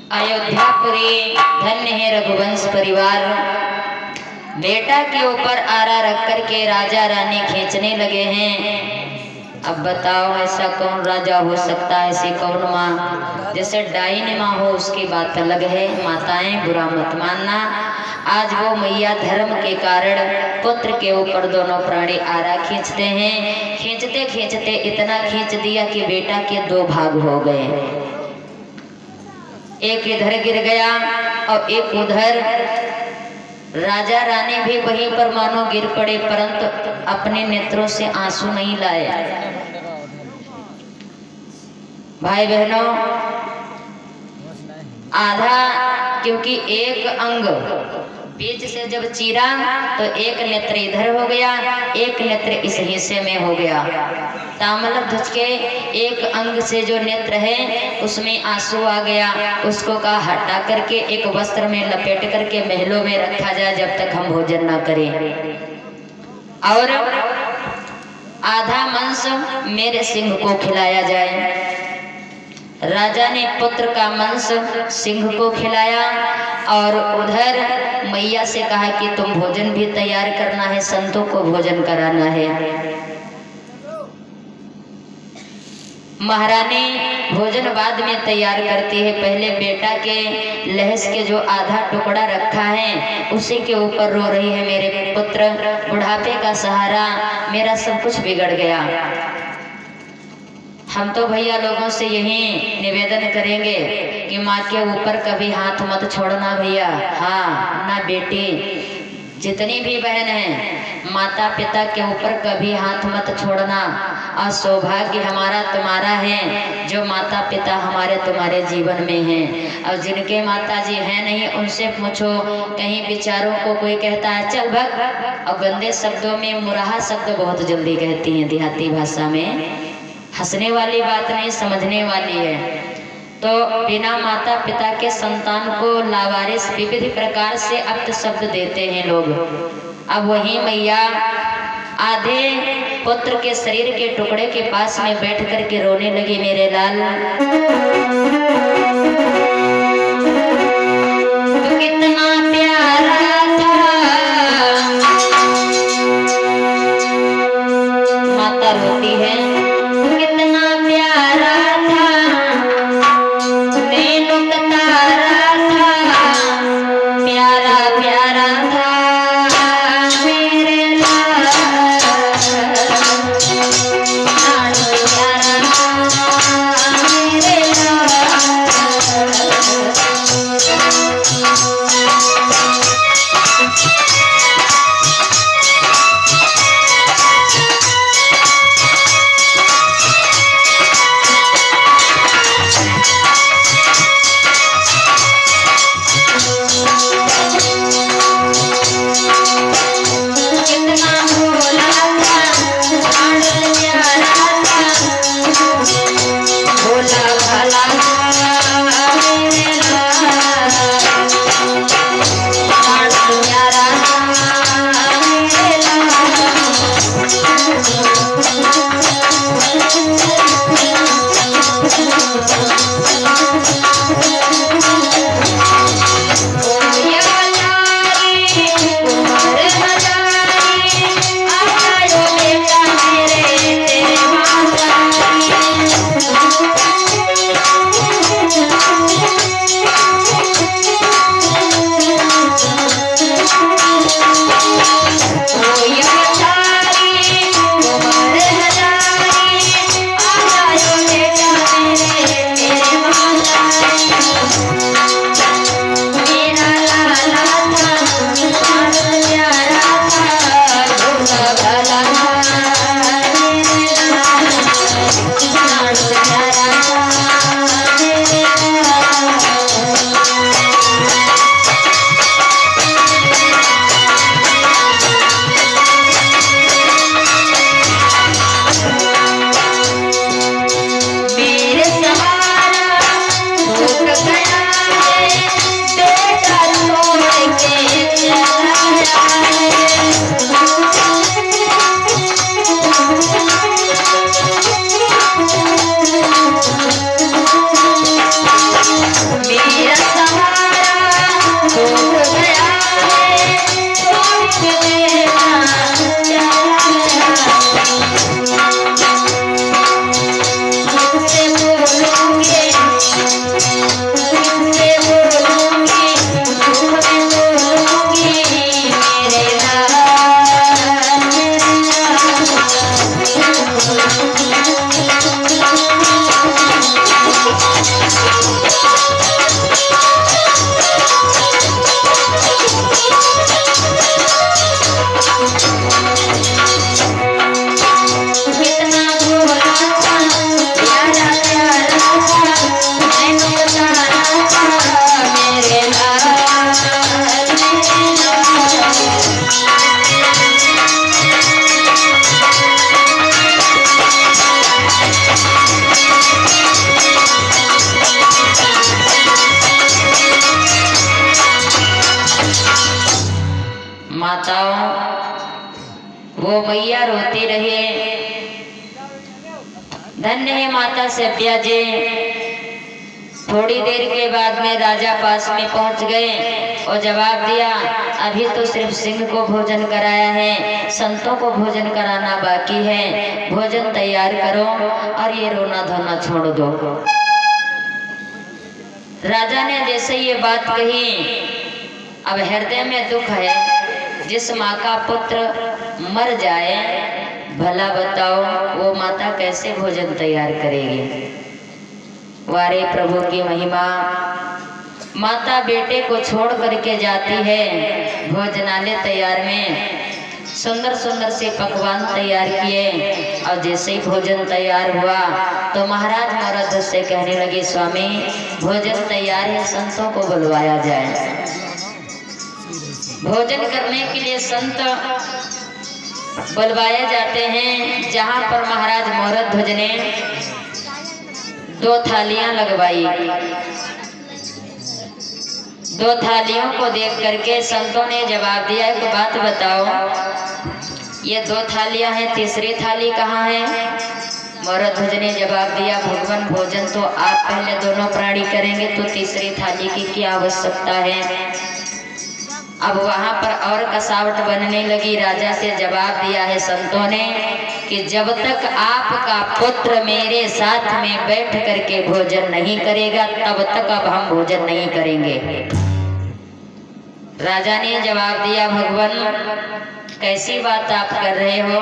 अयोध्यापुरी धन्य है रघुवंश परिवार। बेटा के ऊपर आरा रख कर के राजा रानी खींचने लगे हैं। अब बताओ ऐसा कौन राजा हो सकता है, ऐसी कौन माँ? जैसे डाइन माँ हो उसकी बात अलग है, माताएं बुरा मत मानना। आज वो मैया धर्म के कारण पुत्र के ऊपर दोनों प्राणी आरा खींचते हैं। खींचते खींचते इतना खींच दिया कि बेटा के दो भाग हो गए, एक इधर गिर गया और एक उधर। राजा रानी भी वहीं पर मानो गिर पड़े, परंतु अपने नेत्रों से आंसू नहीं लाए। भाई बहनों, आधा क्योंकि एक अंग बीच से जब चीरा तो एक नेत्र इधर हो गया, एक नेत्र इस हिस्से में हो गया। तामल ध्वज के एक अंग से जो नेत्र है उसमें आंसू आ गया। उसको कहा हटा करके एक वस्त्र में लपेट करके महलों में रखा जाए जब तक हम भोजन ना करें, और आधा मांस मेरे सिंह को खिलाया जाए। राजा ने पुत्र का मांस सिंह को खिलाया और उधर मैया से कहा कि तुम भोजन भी तैयार करना है, संतों को भोजन कराना है। महारानी भोजन बाद में तैयार करती है, पहले बेटा के लहस के जो आधा टुकड़ा रखा है उसी के ऊपर रो रही है, मेरे पुत्र बुढ़ापे का सहारा, मेरा सब कुछ बिगड़ गया। हम तो भैया लोगों से यही निवेदन करेंगे कि माँ के ऊपर कभी हाथ मत छोड़ना भैया। हाँ ना बेटी, जितनी भी बहन है माता पिता के ऊपर कभी हाथ मत छोड़ना। और सौभाग्य हमारा तुम्हारा है जो माता पिता हमारे तुम्हारे जीवन में हैं। और जिनके माता जी हैं नहीं उनसे पूछो, कहीं बेचारों को कोई कहता है चल भग, और गंदे शब्दों में मुराहा शब्द बहुत जल्दी कहती हैं देहाती भाषा में। हंसने वाली बात नहीं, समझने वाली है। तो बिना माता पिता के संतान को लावारिस विविध प्रकार से अपशब्द देते हैं लोग। अब वही मैया आधे पुत्र के शरीर के टुकड़े के पास में बैठ कर के रोने लगी, मेरे लाल तू कितना प्यारा था। माता रोती है, वो मैया रोती रही। धन्य है माता सभ्या जी। थोड़ी देर के बाद में राजा पास में पहुंच गए और जवाब दिया, अभी तो सिर्फ सिंह को भोजन कराया है, संतों को भोजन कराना बाकी है। भोजन तैयार करो और ये रोना धोना छोड़ दो। राजा ने जैसे ये बात कही, अब हृदय में दुख है। जिस माँ का पुत्र मर जाए, भला बताओ वो माता कैसे भोजन तैयार करेगी। वारे प्रभु की महिमा। माता बेटे को छोड़ करके जाती है। भोजनालय तैयार में सुंदर सुंदर से पकवान तैयार किए और जैसे ही भोजन तैयार हुआ तो महाराज मरद से कहने लगे, स्वामी भोजन तैयार है, संतों को बुलवाया जाए। भोजन करने के लिए संत बुलवाए जाते हैं। जहां पर महाराज मोहरत ध्वज ने 2 थालियां लगवाई। 2 थालियों को देख करके संतों ने जवाब दिया, एक बात बताओ, ये 2 थालियां हैं, तीसरी थाली कहाँ है? मोहरत ध्वज ने जवाब दिया, भगवान भोजन तो आप पहले दोनों प्राणी करेंगे तो तीसरी थाली की क्या आवश्यकता है। अब वहां पर और कसावट बनने लगी। राजा से जवाब दिया है संतों ने कि जब तक आपका पुत्र मेरे साथ में बैठ करके भोजन नहीं करेगा तब तक अब हम भोजन नहीं करेंगे। राजा ने जवाब दिया, भगवान कैसी बात आप कर रहे हो?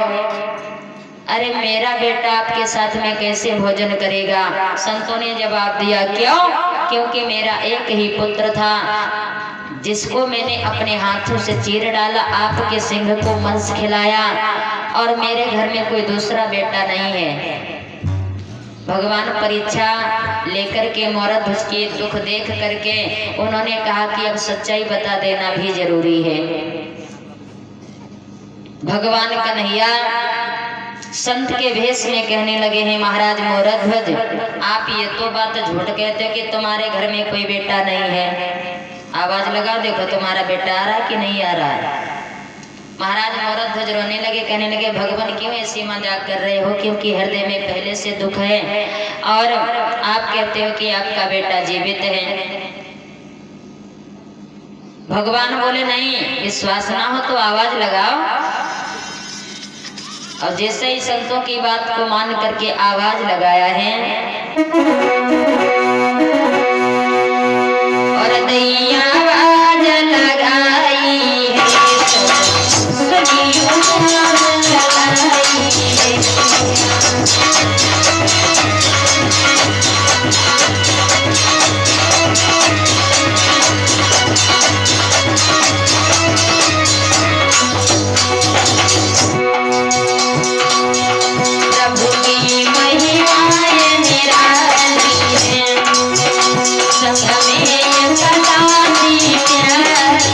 अरे मेरा बेटा आपके साथ में कैसे भोजन करेगा? संतों ने जवाब दिया, क्यों? क्योंकि मेरा एक ही पुत्र था जिसको मैंने अपने हाथों से चीर डाला, आपके सिंह को मांस खिलाया और मेरे घर में कोई दूसरा बेटा नहीं है। भगवान परीक्षा लेकर के मोहरत ध्वज की दुख देख करके उन्होंने कहा कि अब सच्चाई बता देना भी जरूरी है। भगवान कन्हैया संत के भेष में कहने लगे हैं, महाराज मोहरत ध्वज आप ये तो बात झूठ कहते हो कि तुम्हारे घर में कोई बेटा नहीं है। आवाज लगाओ, देखो तुम्हारा बेटा आ रहा है कि नहीं आ रहा है। महाराज मोहरत ध्वज रोने लगे, कहने लगे, भगवान क्यों ऐसी मजाक कर रहे हो? क्योंकि हृदय में पहले से दुख है और आप कहते हो कि आपका बेटा जीवित है। भगवान बोले, नहीं, विश्वास ना हो तो आवाज लगाओ। और जैसे ही संतों की बात को मान करके आवाज लगाया है और दैया आवाज लगाई है, सुनियो आवाज लगाई है। प्रभु की महिमाएं निराली है, संग में कलासी प्यारी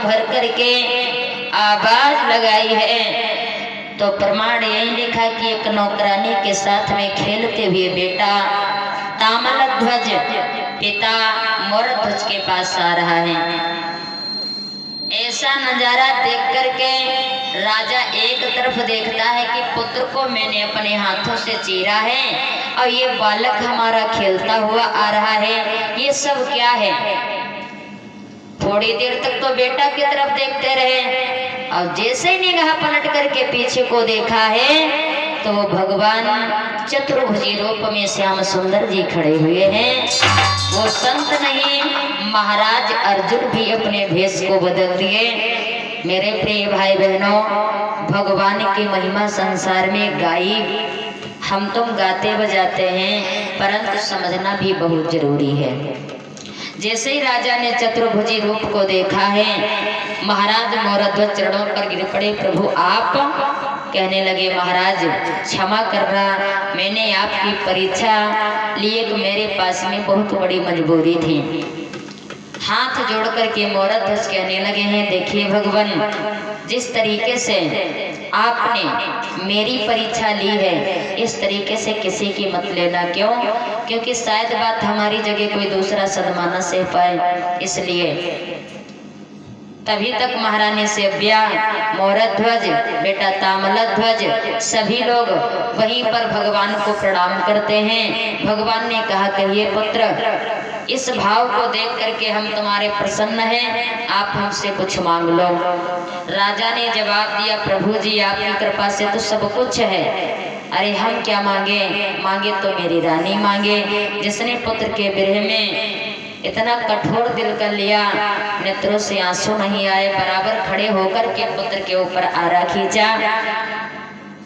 भर करके आवाज लगाई है तो प्रमाण यही लिखा कि एक नौकरानी के साथ में खेलते हुए बेटा ताम्रध्वज पिता मोरध्वज के पास आ रहा है। ऐसा नजारा देख करके राजा एक तरफ देखता है कि पुत्र को मैंने अपने हाथों से चीरा है और ये बालक हमारा खेलता हुआ आ रहा है, ये सब क्या है। थोड़ी देर तक तो बेटा की तरफ देखते रहे और जैसे ही निगाह पलट करके पीछे को देखा है तो भगवान चतुर्भुजी रूप में श्याम सुंदर जी खड़े हुए हैं। वो संत नहीं, महाराज अर्जुन भी अपने भेष को बदल दिए। मेरे प्रिय भाई बहनों, भगवान की महिमा संसार में गाई हम तुम गाते बजाते हैं, परंतु समझना भी बहुत जरूरी है। जैसे ही राजा ने चतुर्भुजी रूप को देखा है, महाराज मोरध्वज चरणों पर गिर पड़े। प्रभु आप, कहने लगे महाराज क्षमा करना, मैंने आपकी परीक्षा लिए कि मेरे पास में बहुत बड़ी मजबूरी थी। हाथ जोड़ करके मोरध्वज कहने लगे हैं, देखिए भगवान, जिस तरीके से आपने मेरी परीक्षा ली है इस तरीके से किसी की मत लेना। क्यों? क्योंकि शायद बात हमारी जगह कोई दूसरा सदमाना से पाए, इसलिए। तभी तक महारानी सेव्या, मोरध्वज, बेटा ताम्रध्वज, सभी लोग वहीं पर भगवान को प्रणाम करते हैं। भगवान ने कहा, कहिए पुत्र, इस भाव को देख करके हम तुम्हारे प्रसन्न हैं, आप हमसे कुछ मांग लो। राजा ने जवाब दिया, प्रभु जी आपकी कृपा से तो सब कुछ है, अरे हम क्या मांगे? मांगे तो मेरी रानी मांगे, जिसने पुत्र के विरह में इतना कठोर दिल कर लिया, नेत्रों से आंसू नहीं आए, बराबर खड़े होकर के पुत्र के ऊपर आरा खींचा।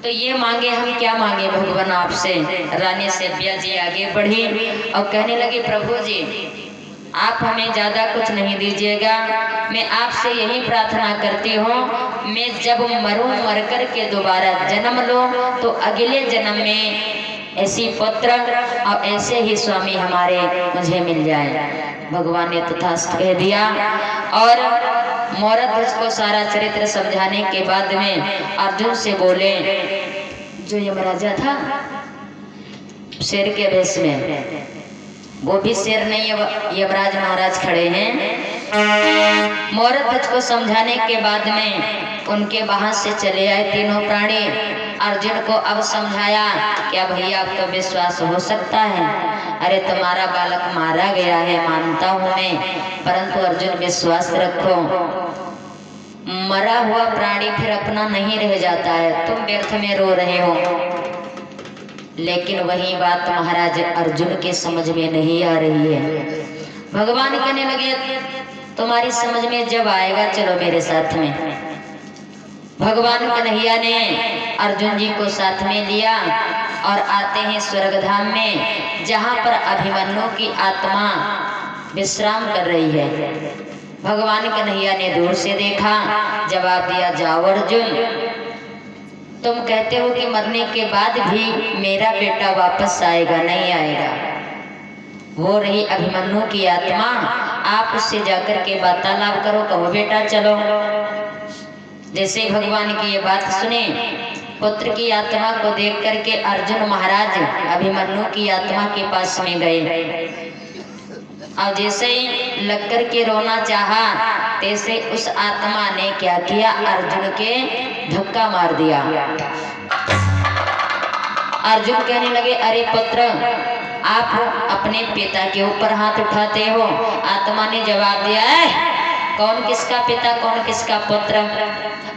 तो ये मांगे, हम क्या मांगे भगवान आपसे। रानी सेव्या जी आगे बढ़ी और कहने लगी, प्रभु जी आप हमें ज्यादा कुछ नहीं दीजिएगा, मैं आपसे यही प्रार्थना करती हूँ, मैं जब मरूं, मर कर के दोबारा जन्म लूं तो अगले जन्म में ऐसी पुत्र और ऐसे ही स्वामी हमारे मुझे मिल जाए। भगवान ने तथास्तु कह दिया। और मोरध्वज को सारा चरित्र समझाने के बाद में अर्जुन से बोले, जो यमराजा था शेर के भेष में, वो भी शेर नहीं, यमराज महाराज खड़े हैं। मोरध्वज को समझाने के बाद में उनके वहां से चले आए तीनों प्राणी। अर्जुन को अब समझाया, क्या भैया आपको विश्वास हो सकता है? अरे तुम्हारा बालक मारा गया है, मानता हूं मैं, परंतु अर्जुन विश्वास रखो, मरा हुआ प्राणी फिर अपना नहीं रह जाता है, तुम व्यर्थ में रो रहे हो। लेकिन वही बात महाराज अर्जुन के समझ में नहीं आ रही है। भगवान कहने लगे, तुम्हारी समझ में जब आएगा चलो मेरे साथ में। भगवान कन्हैया ने अर्जुन जी को साथ में लिया और आते हैं स्वर्गधाम में, जहाँ पर अभिमन्यु की आत्मा विश्राम कर रही है। भगवान कन्हैया ने दूर से देखा, जवाब दिया, जाओ अर्जुन, तुम कहते हो कि मरने के बाद भी मेरा बेटा वापस आएगा, नहीं आएगा। वो रही अभिमन्यु की आत्मा, आप उससे जाकर के वार्तालाप करो, कहो बेटा चलो। जैसे भगवान की ये बात सुने, पुत्र की आत्मा को देख करके अर्जुन महाराज अभिमन्यु की आत्मा के पास में गए और जैसे ही लग कर के रोना चाहा, तैसे उस आत्मा ने क्या किया, अर्जुन के धक्का मार दिया। अर्जुन कहने लगे, अरे पुत्र, आप अपने पिता के ऊपर हाथ उठाते हो। आत्मा ने जवाब दिया, कौन किसका पिता, कौन किसका पुत्र?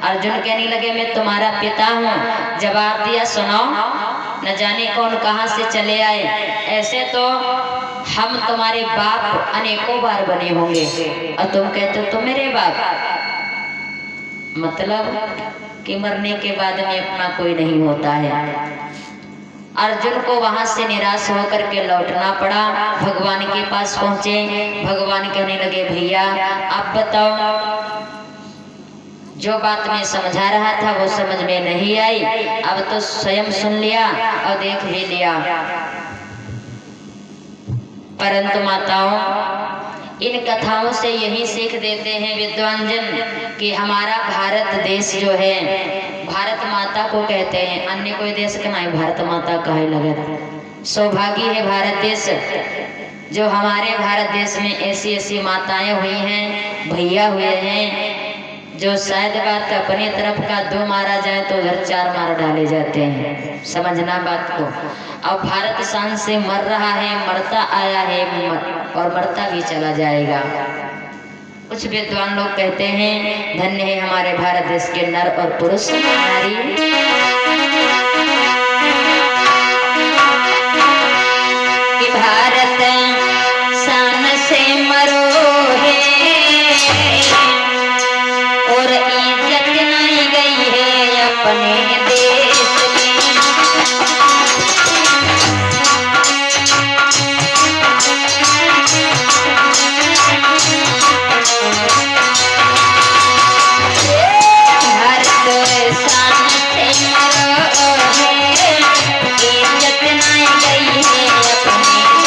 अर्जुन कहने लगे, मैं तुम्हारा पिता हूँ। जवाब दिया, सुनो, न जाने कौन कहाँ से चले आए, ऐसे तो हम तुम्हारे बाप अनेकों बार बने होंगे और तुम कहते हो तुम मेरे बाप। मतलब कि मरने के बाद में अपना कोई नहीं होता है। अर्जुन को वहां से निराश होकर के लौटना पड़ा। भगवान के पास पहुंचे, भगवान कहने लगे, भैया आप बताओ, जो बात मैं समझा रहा था वो समझ में नहीं आई, अब तो स्वयं सुन लिया और देख भी लिया। परंतु माताओं, इन कथाओं से यही सीख देते हैं विद्वान जन कि हमारा भारत देश जो है, भारत माता को कहते हैं, अन्य कोई देश का नहीं, भारत माता कहे लगे। सौभाग्य है भारत देश, जो हमारे भारत देश में ऐसी ऐसी माताएं हुई हैं, भैया हुए हैं, जो शायद बात अपनी तरफ का 2 मारा जाए तो उधर 4 मार डाले जाते हैं। समझना बात को। अब भारत शान से मर रहा है, मरता आया है और मरता भी चला जाएगा। कुछ विद्वान लोग कहते हैं धन्य है हमारे भारत देश के नर और पुरुष नारी। कि भारत शान से मरो है और इज्जत नहीं गई है अपने देश में। भारत शान से मरो है, इज्जत नहीं गई है अपने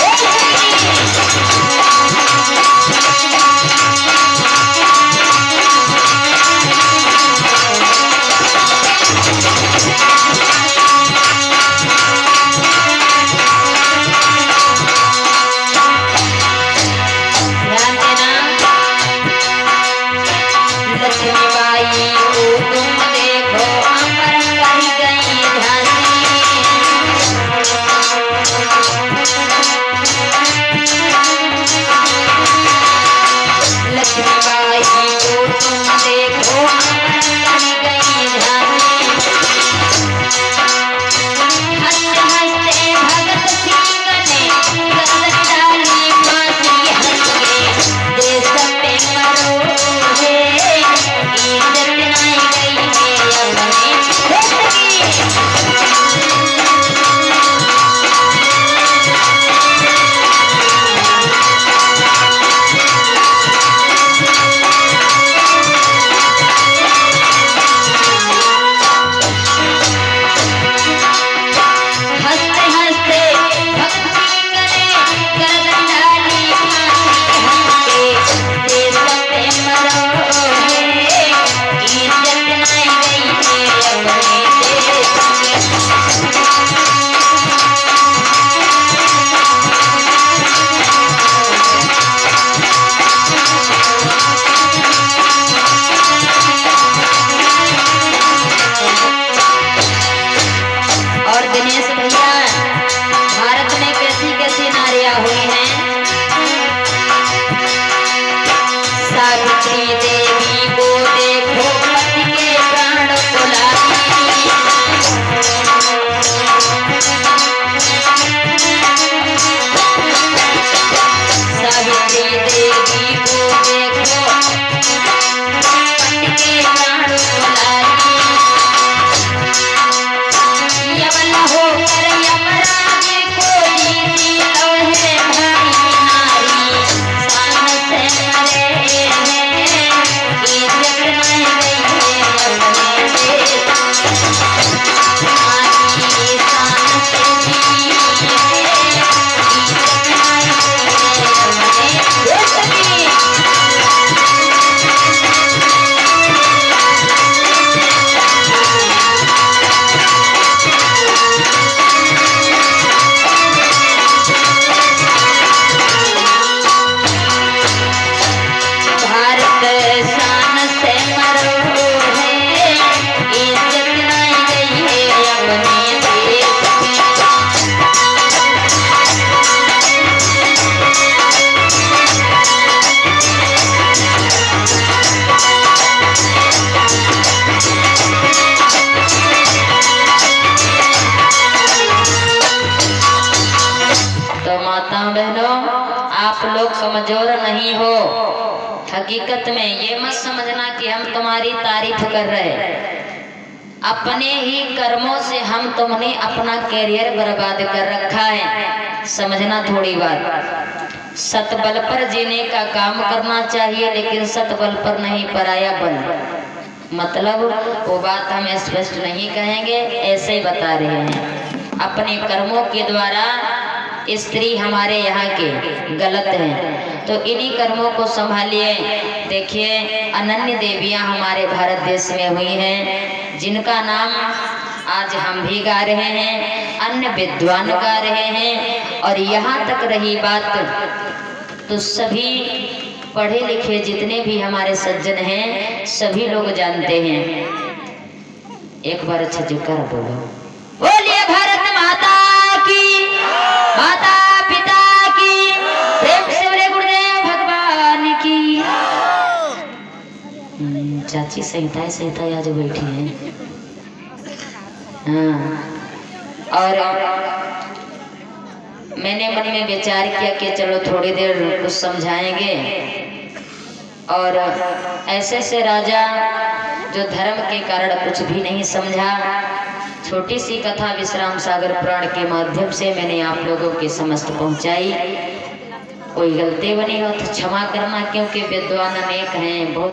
कमजोर नहीं हो। हकीकत में ये मत समझना कि हम तुम्हारी तारीफ कर रहे, अपने ही कर्मों से हम तुमने अपना कैरियर बर्बाद कर रखा है। समझना थोड़ी बात। सतबल पर जीने का काम करना चाहिए, लेकिन सतबल पर नहीं, पराया बल। मतलब वो बात हम स्पष्ट नहीं कहेंगे, ऐसे ही बता रहे हैं। अपने कर्मों के द्वारा स्त्री हमारे यहाँ के गलत हैं, तो इन्हीं कर्मों को संभालिए। देखिए अनन्य देवियाँ हमारे भारत देश में हुई हैं, जिनका नाम आज हम भी गा रहे हैं, अन्य विद्वान गा रहे हैं। और यहाँ तक रही बात, तो सभी पढ़े लिखे जितने भी हमारे सज्जन हैं सभी लोग जानते हैं। एक बार अच्छा जुकर बोलो, बोलिए भारत माता की, माता पिता की, प्रेम से बोले गुरुदेव भगवान की। चाची सहिता सहिता आज बैठी है। हाँ, और मैंने मन में विचार किया कि चलो थोड़ी देर कुछ समझाएंगे। और ऐसे से राजा जो धर्म के कारण कुछ भी नहीं समझा, छोटी सी कथा विश्राम सागर पुराण के माध्यम से मैंने आप लोगों के समस्त पहुंचाई। कोई गलती बनी हो तो क्षमा करना, क्योंकि विद्वान अनेक हैं, बहुत